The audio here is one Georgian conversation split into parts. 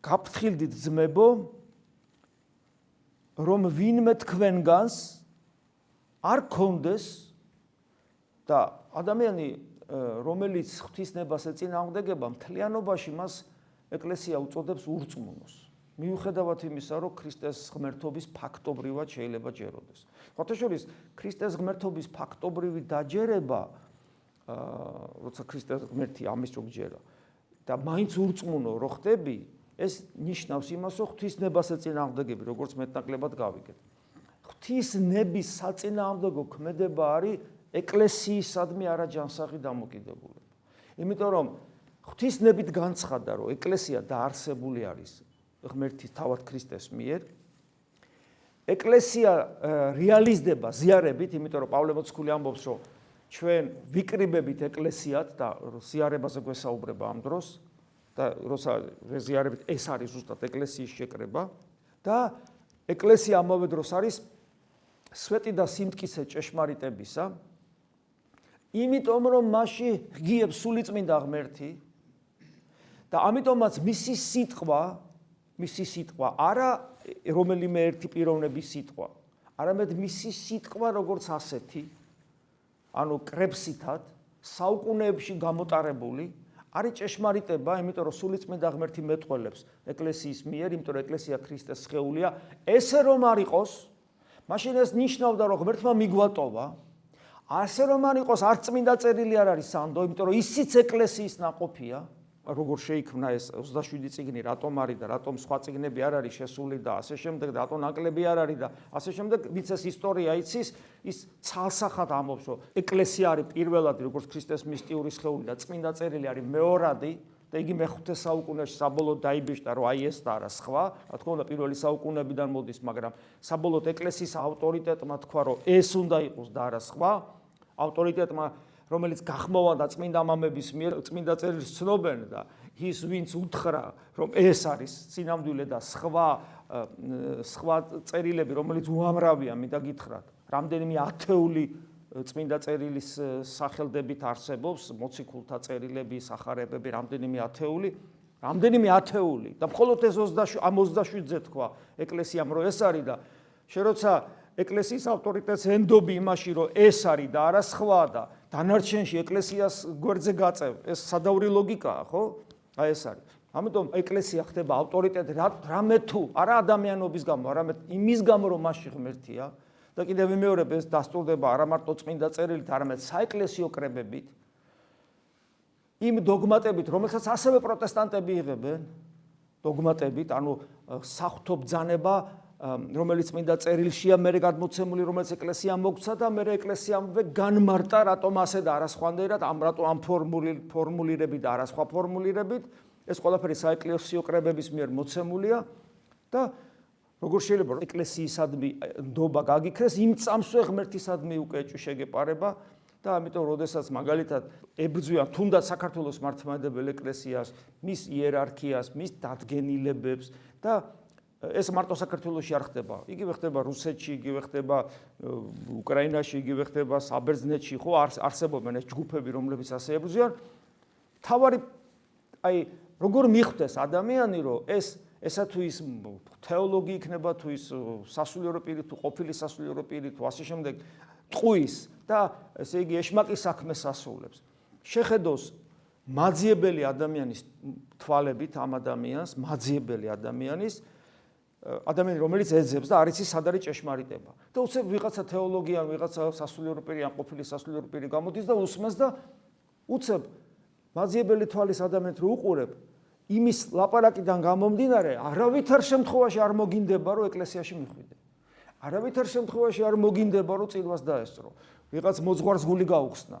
გაფრთხილდით ძმებო, რომ ვინმე თქვენგანს არ გქონდეს და ადამიანი რომელიც ღვთისნებას ეწინააღმდეგება მთლიანობაში მას ეკლესია უწოდებს ურწმუნოს. მიუხედავად იმისა, რომ ქრისტეს ღმერთობის ფაქტობრივად შეიძლება ჯეროდეს. ხოთაშორის ქრისტეს ღმერთობის ფაქტობრივი დაჯერება, როცა ქრისტეს ღმერთი ამის რო გჯერა და მაინც ურწმუნო რო ხდები, ეს ნიშნავს იმას, რომ ღვთისნებას ეწინააღმდეგები, როგორც მეტნაკლებად გავიგეთ. ღვთისნების საწინააღმდეგო ქმედება არის ეკლესიისადმი არაჯანსაღი დამოკიდებულება. იმიტომ რომ ღვთისნებით განცხადა, რომ ეკლესია დაარსებული არის ღმერთის თავად ქრისტეს მიერ. ეკლესია რეალიზდება ზიარებით, იმიტომ რომ პავლე მოციქული ამბობს, რომ ჩვენ ვიკრიბებით ეკლესიად და ზიარებაზე გვესაუბრება ამ დროს და როცა ზიარებით ეს არის ზუსტად ეკლესიის შეკრება და ეკლესია ამავე დროს არის სვეტი და სიმტკიცე ჭეშმარიტებისა, იმიტომ რომ მასში ღიებს სულიწმინდა ღმერთი და ამიტომაც მისი სიტყვა არა რომელიმე ერთი პიროვნების სიტყვა, არამედ მისი სიტყვა როგორც ასეთი, ანუ კრებსითად, საუკუნეებში გამოტარებული, არის ჭეშმარიტება, იმიტომ რომ სულიწმინდა ღმერთი მეტყველებს ეკლესიის მიერ, იმიტომ რომ ეკლესია ქრისტეს სხეულია, ესე რომ არ იყოს, მაშინ ეს ნიშნავდა, რომ ღმერთმა მიგვატოვა, ასე რომ არ იყოს, არც წმინდა წერილი არ არის სანდო, იმიტომ რომ ისიც ეკლესიის ნაყოფია, როგორ შეიქმნა ეს 27 წიგნი, რატომ არის და რატომ სხვა წიგნები არ არის შესული და ასე შემდეგ, რატომ ნაკლები არ არის და ასე შემდეგ, ვინც ეს ისტორია იცის, ის ცალსახად ამბობს, რომ ეკლესია არის პირველადი, როგორც ქრისტეს მისტიური სხეული და წმინდა წერილი არის მეორადი და იგი მე-5 საუკუნეში საბოლოოდ დაიბეჭდა, რომ აი ეს და არა სხვა, რა თქმა უნდა, პირველი საუკუნეებიდან მოდის, მაგრამ საბოლოოდ ეკლესიის ავტორიტეტმა თქვა, რომ ეს უნდა იყოს და არა სხვა, ავტორიტეტმა რომელიც გახმოვანდა წმინდა მამების მიერ წმინდა წერილს ცნობენ და ის ვინც უთხრა რომ ეს არის სინამდვილე და სხვა წერილები რომელიც უამრავია მინდა გითხრათ რამდენიმე ათეული წმინდა წერილის სახელდებით არსებობს მოციქულთა წერილები სახარებები რამდენიმე ათეული და მხოლოდ ეს 27-ზე თქვა ეკლესიამ რომ ეს არის და შეროცა ეკლესიის ავტორიტეტს ენდობი იმაში რომ ეს არის და არა სხვა და დანარჩენში ეკლესიას გვერდზე გაწევ ეს სადავრი ლოგიკაა ხო აი ეს არის ამიტომ ეკლესია ხდება ავტორიტეტი რამე თუ არა ადამიანობის გამო არამედ იმის გამო რომ მასში ღმერთია და კიდევ ვიმეორებ ეს დასტურდება არა მარტო წმინდა წერილით არამედ საეკლესიო კრებებით იმ დოგმატებით რომელსაც ასევე პროტესტანტები იღებენ დოგმატებით ანუ საღვთო ბრძანება რომელიც წმინდა წერილშია მე გადმოცემული რომელიც ეკლესიამ მოგცა და მე ეკლესიამვე განმარტა რატომ ასე და არა სხვანაირად რატომ ამ ფორმულირებით და არა სხვა ფორმულირებით ეს ყველაფერი საეკლესიო კრებების მიერ მოცემულია და როგორ შეიძლება ეკლესიისადმი ნდობა გაგიქრეს იმ წამსვე ღმერთისადმი უკვე შეგეპარება და ამიტომ როდესაც მაგალითად ებრძვიან თუნდაც საქართველოს მართლმადიდებელ ეკლესიას მის იერარქიას მის დადგენილებებს და ეს მარტო საქართველოში არ ხდება. იგივე ხდება რუსეთში, იგივე ხდება უკრაინაში, იგივე ხდება საბერძნეთში, ხო არსებობენ ეს ჯგუფები, რომლებიც ასე ებრძვიან. თავარი აი როგორ მიხვდეს ადამიანი, რომ ესა თუ ის თეოლოგი იქნება, თუ ის სასულიერო პირი, თუ ყოფილი სასულიერო პირი, თუ ასე შემდეგ ტყუის და ესე იგი ეშმაკის საქმეს ასრულებს. შეხედოს მაძიებელი ადამიანის თვალებით ამ ადამიანს, მაძიებელი ადამიანის ადამიანი რომელიც ეძებს და არ იცის სად არის ჭეშმარიტება და უცებ ვიღაცა თეოლოგი ან ვიღაცა სასულიერო პირი ან ყოფილი სასულიერო პირი გამოდის და უსმენს და უცებ მაძიებელი თვალის ადამიანს რო უყურებ იმის ლაპარაკიდან გამომდინარე არავითარ შემთხვევაში არ მოგინდება რომ ეკლესიაში მიხვიდე არავითარ შემთხვევაში არ მოგინდება რომ წილვას დაესწრო ვიღაც მოძღვარს გული გაუხსნა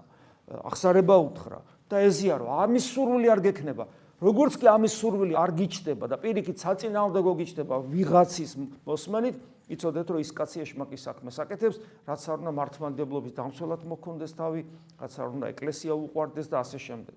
აღსარება უთხრა და ეზიარო ამის სურვილი არ გექნება როგორც კი ამის სურვილი არ გიჩნდება და პირიქით საწინააღმდეგო გიჩნდება ვიღაცის მოსმენით, იცოდეთ რომ ის კაცი ეშმაკის საქმეს აკეთებს, რაც არ უნდა მართლმადიდებლობის დამცველად მოქონდეს თავი, რაც არ უნდა ეკლესია უყვარდეს და ასე შემდეგ.